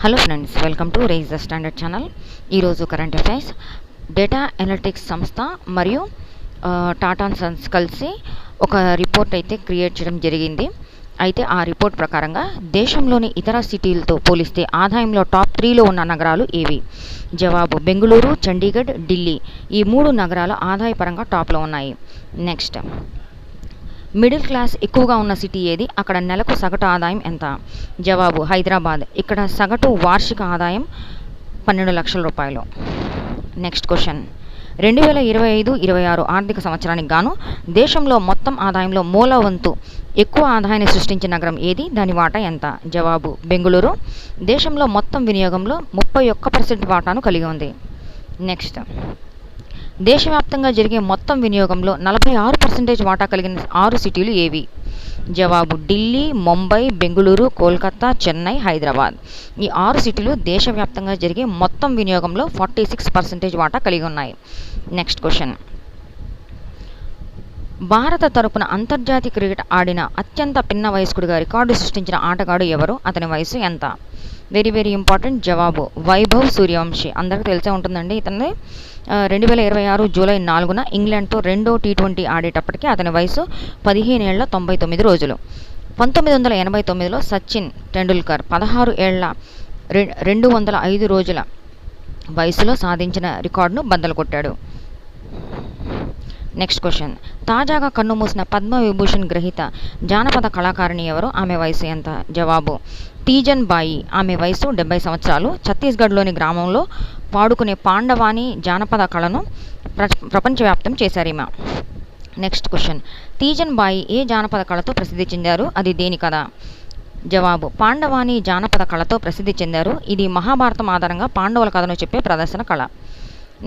Hello friends, welcome to rise the standard channel. ఈరోజు current affairs. Data analytics సంస్థ మరియు Tata Sons కలిసి ఒక రిపోర్ట్ అయితే క్రియేట్ చేయడం జరిగింది. అయితే ఆ రిపోర్ట్ ప్రకారంగా దేశంలోని ఇతర సిటీలతో పోలిస్తే ఆదాయంలో టాప్ 3లో ఉన్న నగరాలు ఏవి? జవాబు: బెంగళూరు, చండీగఢ్, ఢిల్లీ. ఈ 3 నగరాలు ఆదాయపరంగా టాప్లో ఉన్నాయి. నెక్స్ట్, మిడిల్ క్లాస్ ఎక్కువగా ఉన్న సిటీ ఏది? అక్కడ నెలకు సగటు ఆదాయం ఎంత? జవాబు: హైదరాబాద్. ఇక్కడ సగటు వార్షిక ఆదాయం 12 లక్షల రూపాయలు. Next question. 2025-26 ఆర్థిక సంవత్సరానికి గాను దేశంలో మొత్తం ఆదాయంలో మూల వంతు ఎక్కువ ఆదాయాన్ని సృష్టించిన నగరం ఏది? దాని వాటా ఎంత? జవాబు: బెంగళూరు. దేశంలో మొత్తం వినియోగంలో 31% వాటాను కలిగి ఉంది. నెక్స్ట్, దేశవ్యాప్తంగా జరిగే మొత్తం వినియోగంలో 46% వాటా కలిగిన 6 సిటీలు ఏవి? జవాబు: ఢిల్లీ, ముంబై, బెంగళూరు, కోల్కతా, చెన్నై, హైదరాబాద్. ఈ 6 సిటీలు దేశవ్యాప్తంగా జరిగే మొత్తం వినియోగంలో 46% వాటా కలిగి ఉన్నాయి. Next question. భారత తరపున అంతర్జాతీయ క్రికెట్ ఆడిన అత్యంత పిన్న వయస్కుడిగా రికార్డు సృష్టించిన ఆటగాడు ఎవరు? అతని వయసు ఎంత? Very very important. జవాబు: వైభవ్ సూర్యవంశీ. అందరికీ తెలిసే ఉంటుందండి. ఇతని 2026 జూలై 4న ఇంగ్లాండ్తో 2వ T20 ఆడేటప్పటికి అతని వయసు 15 ఏళ్ల 99 రోజులు. 1989లో సచిన్ టెండూల్కర్ 16 ఏళ్ల 205 రోజుల వయసులో సాధించిన రికార్డును బద్దలు కొట్టాడు. Next question. తాజాగా కన్నుమూసిన పద్మవిభూషణ్ గ్రహీత జానపద కళాకారిణి ఎవరు? ఆమె వయసు ఎంత? జవాబు: తీజన్ బాయి. ఆమె వయసు 70 సంవత్సరాలు. ఛత్తీస్గఢ్లోని గ్రామంలో పాడుకునే పాండవాని జానపద కళను ప్రపంచవ్యాప్తం చేశారు ఈమె. Next question. తీజన్ బాయి ఏ జానపద కళతో ప్రసిద్ధి చెందారు? అది దేని కథ? జవాబు: పాండవాని జానపద కళతో ప్రసిద్ధి చెందారు. ఇది మహాభారతం ఆధారంగా పాండవుల కథను చెప్పే ప్రదర్శన కళ.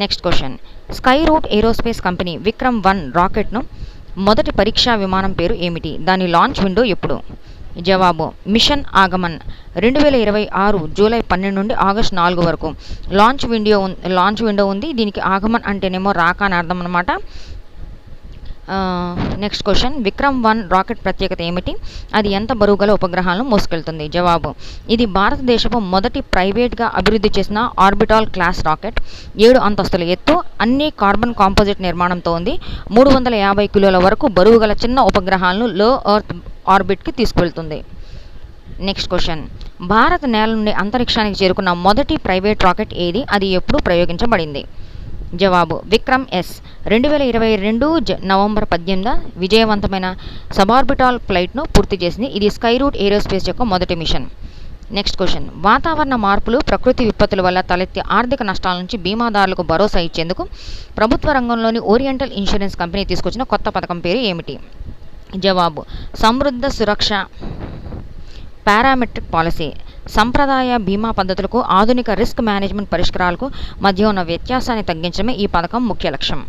Next question. Skyroot aerospace company Vikram one రాకెట్ను మొదటి పరీక్షా విమానం పేరు ఏమిటి? దాని లాంచ్ విండో ఎప్పుడు? జవాబు: మిషన్ ఆగమన్. 2026 జూలై 12 నుండి ఆగస్టు 4 వరకు లాంచ్ విండో ఉంది. దీనికి ఆగమన్ అంటేనేమో రాక అని అర్థం అన్నమాట. Next question. విక్రమ్-1 రాకెట్ ప్రత్యేకత ఏమిటి? అది ఎంత బరువుగల ఉపగ్రహాలను మోసుకెళ్తుంది? జవాబు: ఇది భారతదేశపు మొదటి ప్రైవేట్గా అభివృద్ధి చేసిన ఆర్బిటాల్ క్లాస్ రాకెట్. 7 అంతస్తుల ఎత్తు, అన్ని కార్బన్ కాంపోజిట్ నిర్మాణంతో ఉంది. 350 కిలోల వరకు బరువుగల చిన్న ఉపగ్రహాలను లో ఎర్త్ ఆర్బిట్కి తీసుకువెళ్తుంది. Next question. భారత నేల నుండి అంతరిక్షానికి చేరుకున్న మొదటి ప్రైవేట్ రాకెట్ ఏది? అది ఎప్పుడు ప్రయోగించబడింది? జవాబు: విక్రమ్-S. 2022 నవంబర్ 18న విజయవంతమైన సబార్బిటాల్ ఫ్లైట్ను పూర్తి చేసింది. ఇది స్కై రూట్ ఏరోస్పేస్ యొక్క మొదటి మిషన్. Next question. వాతావరణ మార్పులు, ప్రకృతి విపత్తుల వల్ల తలెత్తే ఆర్థిక నష్టాల నుంచి బీమాదారులకు భరోసా ఇచ్చేందుకు ప్రభుత్వ రంగంలోని ఓరియంటల్ ఇన్సూరెన్స్ కంపెనీ తీసుకొచ్చిన కొత్త పథకం పేరు ఏమిటి? జవాబు: సమృద్ధ సురక్ష పారామెట్రిక్ పాలసీ. సంప్రదాయ బీమా పద్ధతులకు, ఆధునిక రిస్క్ మేనేజ్మెంట్ పరిష్కారాలకు మధ్య ఉన్న వ్యత్యాసాన్ని తగ్గించడమే ఈ పథకం ముఖ్య లక్ష్యం.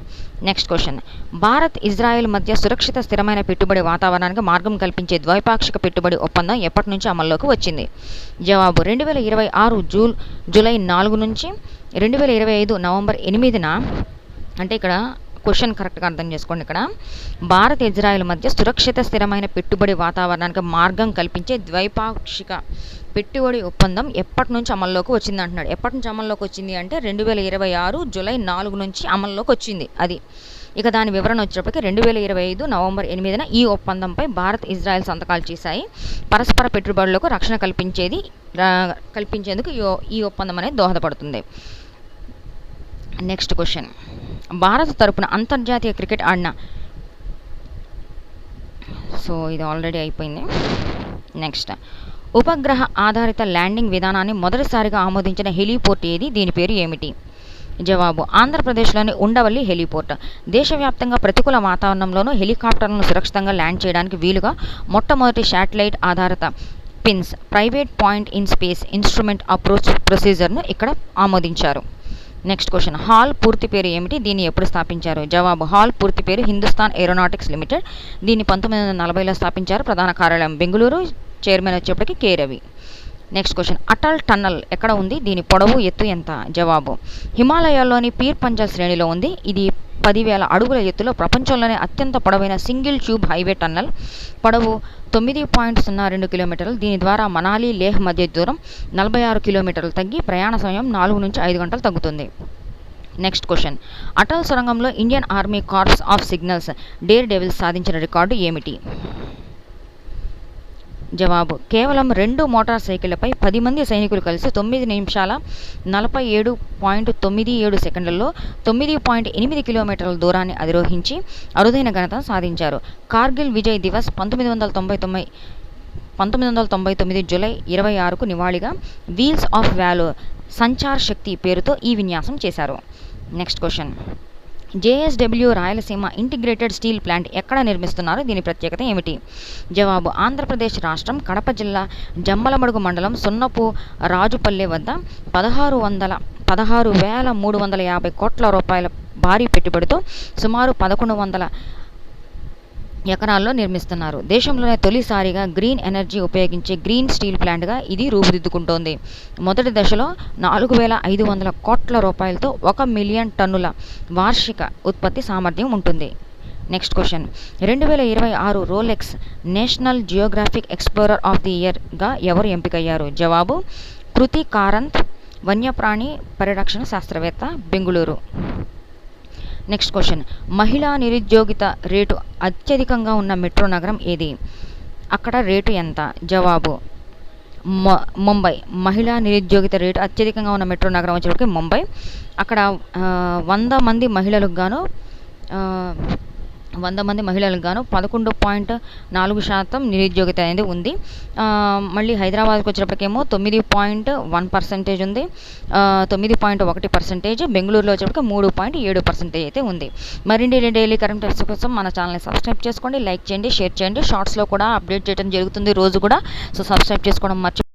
Next question. భారత్, ఇజ్రాయెల్ మధ్య సురక్షిత స్థిరమైన పెట్టుబడి వాతావరణానికి మార్గం కల్పించే ద్వైపాక్షిక పెట్టుబడి ఒప్పందం ఎప్పటి నుంచి అమల్లోకి వచ్చింది? జవాబు: 2026 జూలై 4 నుంచి 2025 నవంబర్ 8న. అంటే ఇక్కడ క్వశ్చన్ కరెక్ట్గా అర్థం చేసుకోండి. ఇక్కడ భారత్, ఇజ్రాయెల్ మధ్య సురక్షిత స్థిరమైన పెట్టుబడి వాతావరణానికి మార్గం కల్పించే ద్వైపాక్షిక పెట్టుబడి ఒప్పందం ఎప్పటి నుంచి అమల్లోకి వచ్చింది అంటున్నాడు. ఎప్పటి నుంచి అమల్లోకి వచ్చింది అంటే 2026 జూలై 4 నుంచి అమల్లోకి వచ్చింది అది. ఇక దాని వివరణ వచ్చేటప్పటికి 2025 నవంబర్ 8న ఈ ఒప్పందంపై భారత్, ఇజ్రాయెల్ సంతకాలు చేశాయి. పరస్పర పెట్టుబడులకు రక్షణ కల్పించేందుకు ఈ ఒప్పందం అనేది దోహదపడుతుంది. Next question. భారత తరపున అంతర్జాతీయ క్రికెట్ ఆడిన ఇది ఆల్రెడీ అయిపోయింది. నెక్స్ట్. ఉపగ్రహ ఆధారిత ల్యాండింగ్ విధానాన్ని మొదటిసారిగా ఆమోదించిన హెలీపోర్ట్ ఏది? దీని పేరు ఏమిటి? జవాబు: ఆంధ్రప్రదేశ్లోని ఉండవల్లి హెలీపోర్ట్. దేశవ్యాప్తంగా ప్రతికూల వాతావరణంలోనూ హెలికాప్టర్లను సురక్షితంగా ల్యాండ్ చేయడానికి వీలుగా మొట్టమొదటి శాటిలైట్ ఆధారిత PINS private point in space instrument approach ప్రొసీజర్ను ఇక్కడ ఆమోదించారు. Next question. హాల్ పూర్తి పేరు ఏమిటి? దీన్ని ఎప్పుడు స్థాపించారు? జవాబు: హాల్ పూర్తి పేరు హిందుస్థాన్ ఏరోనాటిక్స్ లిమిటెడ్. దీన్ని 1940లో స్థాపించారు. ప్రధాన కార్యాలయం బెంగళూరు. చైర్మన్ వచ్చేప్పటికి K Ravi. Next question. Atal tunnel ఎక్కడ ఉంది? దీని పొడవు, ఎత్తు ఎంత? జవాబు: హిమాలయాల్లోని పీర్ పంజల్ శ్రేణిలో ఉంది. ఇది 10,000 అడుగుల ఎత్తులో ప్రపంచంలోనే అత్యంత పొడవైన సింగిల్ ట్యూబ్ హైవే టన్నల్. పొడవు 9.02 కిలోమీటర్లు. దీని ద్వారా మనాలి లేహ్ మధ్య దూరం 46 కిలోమీటర్లు తగ్గి ప్రయాణ సమయం 4 నుంచి 5 గంటలు తగ్గుతుంది. నెక్స్ట్ క్వశ్చన్, అటల్ సొరంగంలో Indian army corps of signals dare devils సాధించిన రికార్డు ఏమిటి? జవాబు, కేవలం 2 మోటార్ సైకిళ్లపై 10 మంది సైనికులు కలిసి 9 నిమిషాల 47.97 సెకండ్లలో 9.8 కిలోమీటర్ల దూరాన్ని అధిరోహించి అరుదైన ఘనత సాధించారు. కార్గిల్ విజయ్ దివస్ 1999 జూలై 26కు నివాళిగా wheels of valour Sanchar Shakti పేరుతో ఈ విన్యాసం చేశారు. Next question, JSW Rayalaseema integrated steel plant ఎక్కడ నిర్మిస్తున్నారు? దీని ప్రత్యేకత ఏమిటి? జవాబు, ఆంధ్రప్రదేశ్ రాష్ట్రం కడప జిల్లా జమ్మలమడుగు మండలం సున్నపు రాజుపల్లె వద్ద 16,350 కోట్ల రూపాయల భారీ పెట్టుబడితో సుమారు 1,100 ఎకరాల్లో నిర్మిస్తున్నారు. దేశంలోనే తొలిసారిగా గ్రీన్ ఎనర్జీ ఉపయోగించే గ్రీన్ స్టీల్ ప్లాంట్గా ఇది రూపుదిద్దుకుంటోంది. మొదటి దశలో 4,500 కోట్ల రూపాయలతో 1 మిలియన్ టన్నుల వార్షిక ఉత్పత్తి సామర్థ్యం ఉంటుంది. Next question, 2026 Rolex National Geographic explorer of the ఇయర్గా ఎవరు ఎంపికయ్యారు? జవాబు, కృతి కారంత్, వన్యప్రాణి పరిరక్షణ శాస్త్రవేత్త, బెంగుళూరు. నెక్స్ట్ క్వశ్చన్, మహిళా నిరుద్యోగిత రేటు అత్యధికంగా ఉన్న మెట్రో నగరం ఏది? అక్కడ రేటు ఎంత? జవాబు, ముంబై. మహిళా నిరుద్యోగిత రేటు అత్యధికంగా ఉన్న మెట్రో నగరం వచ్చేప్పటికి ముంబై. అక్కడ 100 మంది మహిళలకు గాను 11.4% నిరుద్యోగిత అనేది ఉంది. మళ్ళీ హైదరాబాద్కి వచ్చేటప్పటికేమో 9.1% ఉంది. 9.1%. బెంగళూరులో వచ్చేటప్పటికి 3.7% అయితే ఉంది. మరిన్ని డైలీ కరెంట్ అఫైర్స్ కోసం మన ఛానల్ని సబ్స్క్రైబ్ చేసుకోండి, లైక్ చేయండి, షేర్ చేయండి. షార్ట్స్లో కూడా అప్డేట్ చేయడం జరుగుతుంది రోజు కూడా. సో సబ్స్క్రైబ్ చేసుకోవడం మర్చిపోండి.